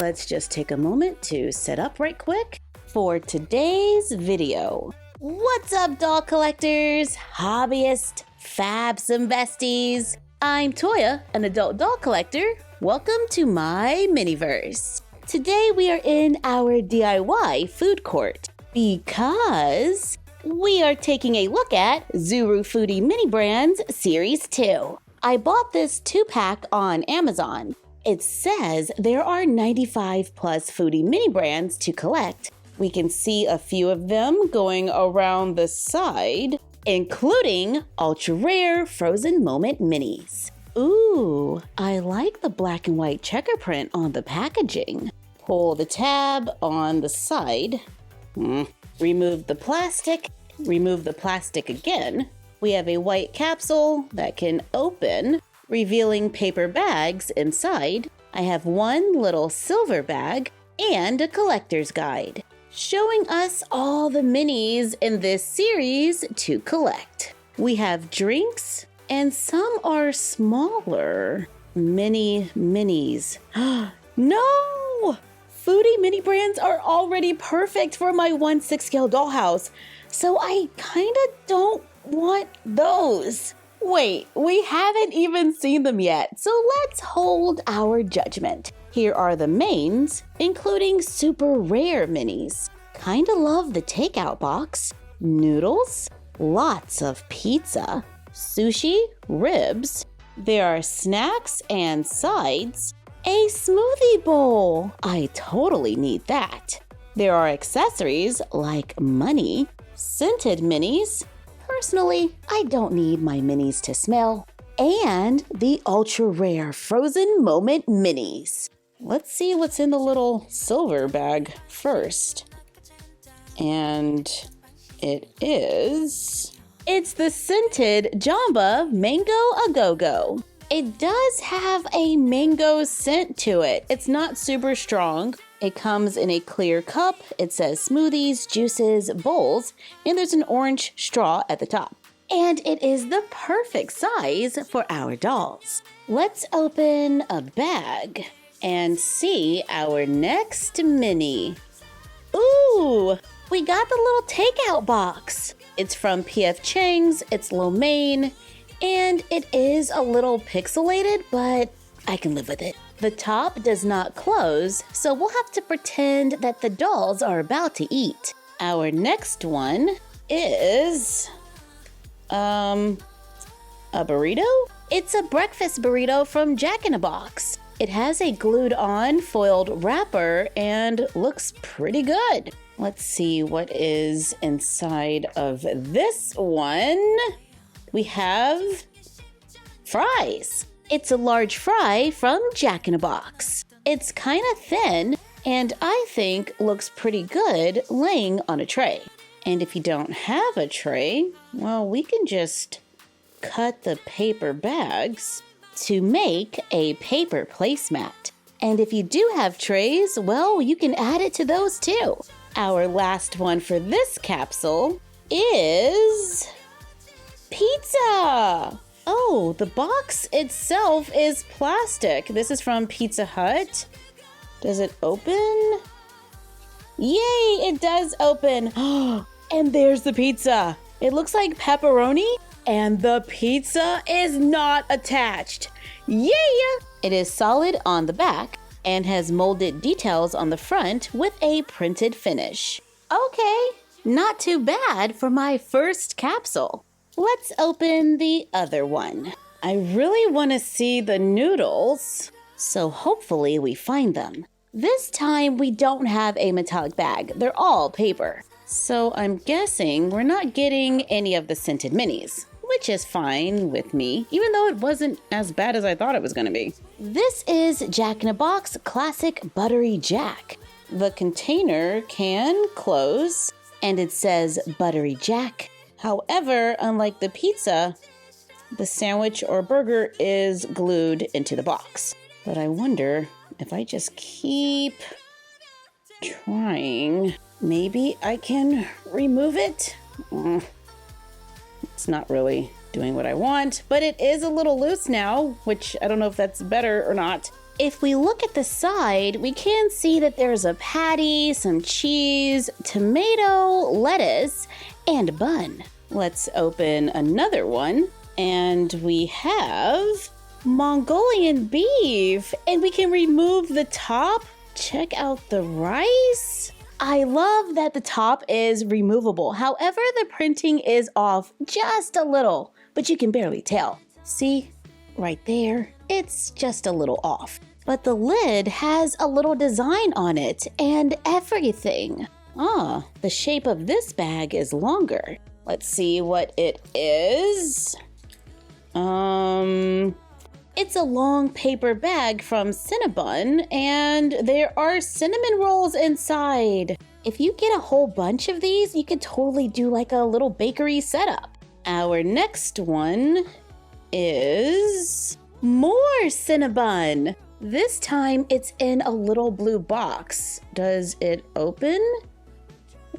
let's just take a moment to set up right quick for today's video. What's up, doll collectors, hobbyists, fabs, and besties? I'm Toya, an adult doll collector. Welcome to my miniverse. Today we are in our DIY food court because we are taking a look at Zuru Foodie Mini Brands Series 2. I bought this 2-pack on Amazon. It says there are 95 plus Foodie Mini Brands to collect. We can see a few of them going around the side, including ultra rare frozen moment minis. Ooh, I like the black and white checker print on the packaging. Pull the tab on the side. Remove the plastic again. We have a white capsule that can open, revealing paper bags inside. I have one little silver bag and a collector's guide, showing us all the minis in this series to collect. We have drinks, and some are smaller. Minis. No! Foodie Mini Brands are already perfect for my 1/6 scale dollhouse, so I kinda don't want those. Wait, we haven't even seen them yet, so let's hold our judgment. Here are the mains, including super rare minis. Kinda love the takeout box. Noodles, lots of pizza, sushi, ribs. There are snacks and sides. A smoothie bowl. I totally need that. There are accessories like money, scented minis. Personally, I don't need my minis to smell. And the ultra rare frozen moment minis. Let's see what's in the little silver bag first. And it's the scented Jamba Mango A Go-Go. It does have a mango scent to it. It's not super strong. It comes in a clear cup. It says smoothies, juices, bowls, and there's an orange straw at the top. And it is the perfect size for our dolls. Let's open a bag and see our next mini. Ooh, we got the little takeout box. It's from P.F. Chang's, it's lo mein, and it is a little pixelated, but I can live with it. The top does not close, so we'll have to pretend that the dolls are about to eat. Our next one is a burrito? It's a breakfast burrito from Jack in a Box. It has a glued on foiled wrapper and looks pretty good. Let's see what is inside of this one. We have fries. It's a large fry from Jack in a Box. It's kind of thin and I think looks pretty good laying on a tray. And if you don't have a tray, well, we can just cut the paper bags to make a paper placemat. And if you do have trays, well, you can add it to those too. Our last one for this capsule is pizza. Oh, the box itself is plastic. This is from Pizza Hut. Does it open? Yay, it does open. And there's the pizza. It looks like pepperoni, and the pizza is not attached. Yeah! It is solid on the back and has molded details on the front with a printed finish. Okay, not too bad for my first capsule. Let's open the other one. I really want to see the noodles, so hopefully we find them. This time we don't have a metallic bag. They're all paper. So I'm guessing we're not getting any of the scented minis, which is fine with me, even though it wasn't as bad as I thought it was going to be. This is Jack in a Box Classic Buttery Jack. The container can close, and it says Buttery Jack. However, unlike the pizza, the sandwich or burger is glued into the box. But I wonder if I just keep trying, maybe I can remove it? It's not really doing what I want, but it is a little loose now, which I don't know if that's better or not. If we look at the side, we can see that there's a patty, some cheese, tomato, lettuce, and a bun. Let's open another one, and we have Mongolian beef, and we can remove the top. Check out the rice. I love that the top is removable. However, the printing is off just a little, but you can barely tell. See, right there, it's just a little off. But the lid has a little design on it and everything. Ah, the shape of this bag is longer. Let's see what it is. It's a long paper bag from Cinnabon, and there are cinnamon rolls inside. If you get a whole bunch of these, you could totally do like a little bakery setup. Our next one is more Cinnabon. This time it's in a little blue box. Does it open?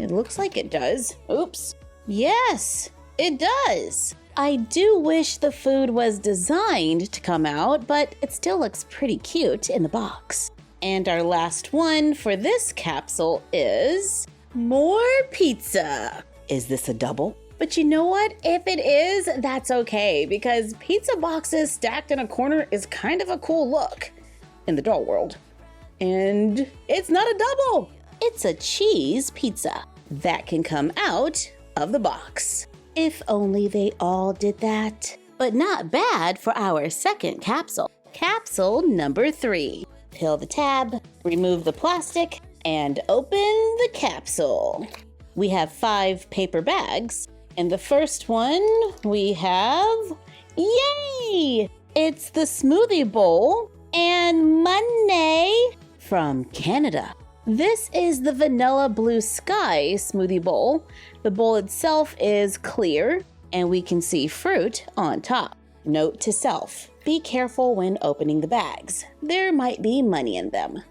It looks like it does. Oops. Yes, it does. I do wish the food was designed to come out, but it still looks pretty cute in the box. And our last one for this capsule is more pizza. Is this a double? But you know what? If it is, that's okay, because pizza boxes stacked in a corner is kind of a cool look in the doll world. And it's not a double. It's a cheese pizza that can come out of the box. If only they all did that. But not bad for our second capsule. Capsule number 3. Peel the tab, remove the plastic, and open the capsule. We have 5 paper bags. In the first one, we have, yay! It's the smoothie bowl and money from Canada. This is the Vanilla Blue Sky smoothie bowl. The bowl itself is clear, and we can see fruit on top. Note to self, be careful when opening the bags. There might be money in them.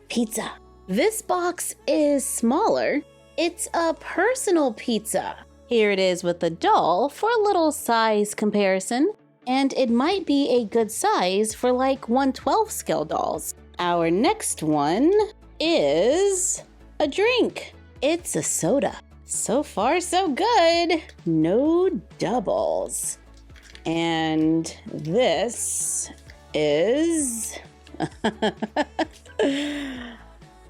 Pizza. This box is smaller. It's a personal pizza. Here it is with the doll for a little size comparison, and it might be a good size for like 1/12 scale dolls. Our next one is a drink. It's a soda. So far, so good. No doubles. And this is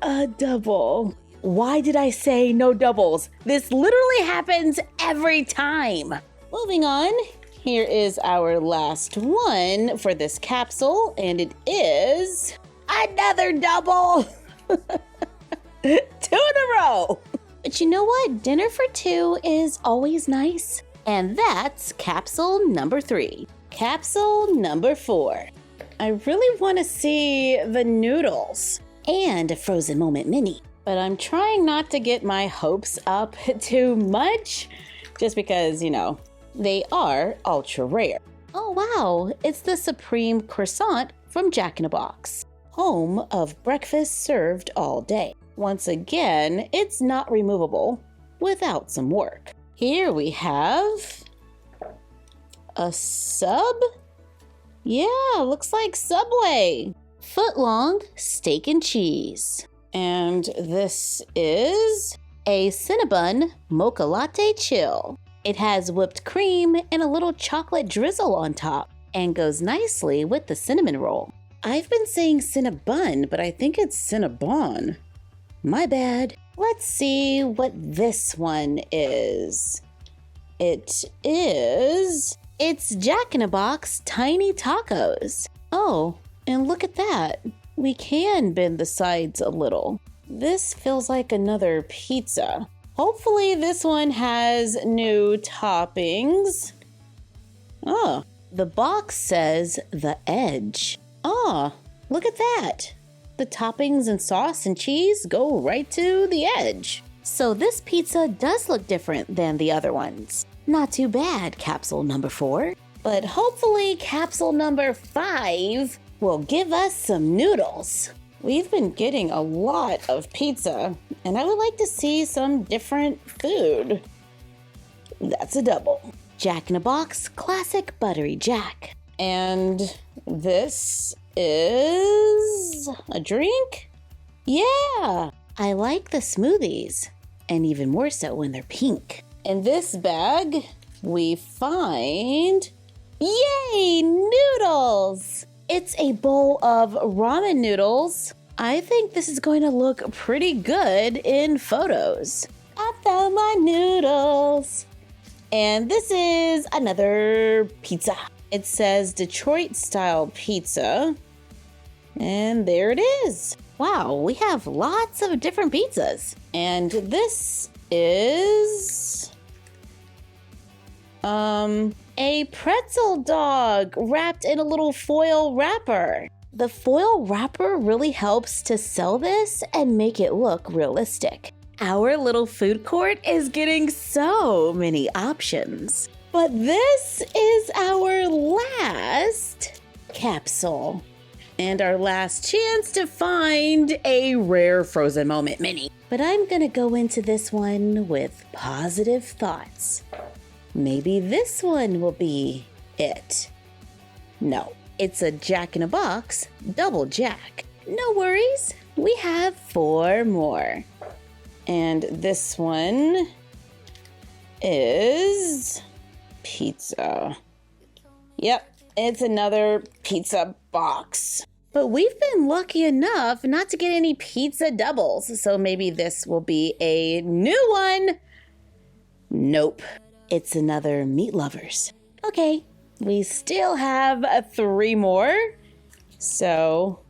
a double. Why did I say no doubles? This literally happens every time. Moving on, here is our last one for this capsule, and it is another double. 2 in a row. But you know what? Dinner for 2 is always nice. And that's capsule number 3. Capsule number 4. I really want to see the noodles and a Frozen Moment Mini. But I'm trying not to get my hopes up too much, just because, you know, they are ultra rare. Oh wow, it's the Supreme Croissant from Jack in a Box, home of breakfast served all day. Once again, it's not removable without some work. Here we have a sub. Yeah, looks like Subway. Footlong steak and cheese. And this is a Cinnabon Mocha Latte Chill. It has whipped cream and a little chocolate drizzle on top and goes nicely with the cinnamon roll. I've been saying Cinnabon, but I think it's Cinnabon. My bad. Let's see what this one is. It's Jack in a Box Tiny Tacos. Oh, and look at that. We can bend the sides a little. This feels like another pizza. Hopefully this one has new toppings. Oh, the box says The Edge. Oh, look at that. The toppings and sauce and cheese go right to the edge. So this pizza does look different than the other ones. Not too bad, capsule number 4. But hopefully capsule number 5 will give us some noodles. We've been getting a lot of pizza, and I would like to see some different food. That's a double. Jack in a Box Classic Buttery Jack. And this is a drink? Yeah, I like the smoothies, and even more so when they're pink. In this bag, we find, yay, noodles! It's a bowl of ramen noodles. I think this is going to look pretty good in photos. I found my noodles. And this is another pizza. It says Detroit style pizza. And there it is. Wow, we have lots of different pizzas. And this is a pretzel dog wrapped in a little foil wrapper. The foil wrapper really helps to sell this and make it look realistic. Our little food court is getting so many options. But this is our last capsule and our last chance to find a rare frozen moment mini. But I'm gonna go into this one with positive thoughts. Maybe this one will be it. No, it's a Jack in a Box double Jack. No worries, we have 4 more. And this one is pizza. Yep, it's another pizza box. But we've been lucky enough not to get any pizza doubles, so maybe this will be a new one. Nope, it's another Meat Lovers. Okay, we still have 3 more, so...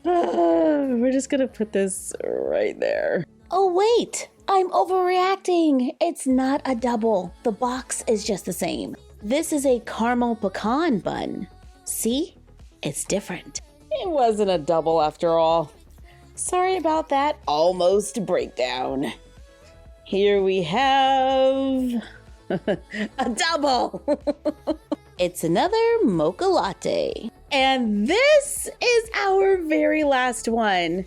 we're just gonna put this right there. Oh wait, I'm overreacting. It's not a double. The box is just the same. This is a caramel pecan bun. See? It's different. It wasn't a double after all. Sorry about that almost breakdown. Here we have a double. It's another mocha latte. And this is our very last one.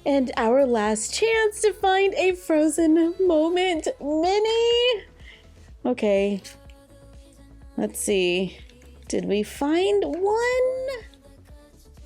And our last chance to find a frozen moment mini. Okay. Let's see. Did we find one?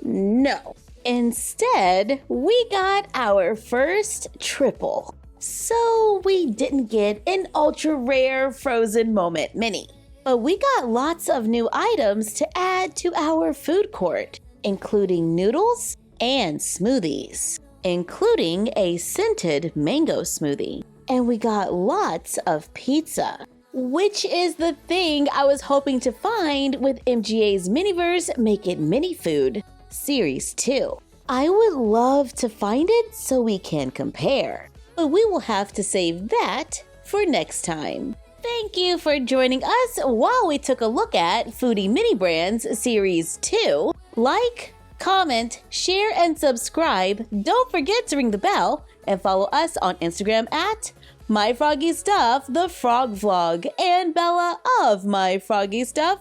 No. Instead, we got our first triple. So we didn't get an ultra rare frozen moment mini. But we got lots of new items to add to our food court, including noodles and smoothies, including a scented mango smoothie. And we got lots of pizza, which is the thing I was hoping to find with MGA's Miniverse Make It Mini Food Series 2. I would love to find it so we can compare, but we will have to save that for next time. Thank you for joining us while we took a look at Foodie Mini Brands Series 2. Like, comment, share, and subscribe. Don't forget to ring the bell and follow us on Instagram at My Froggy Stuff, the Frog Vlog, and Bella of My Froggy Stuff.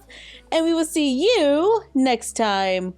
And we will see you next time.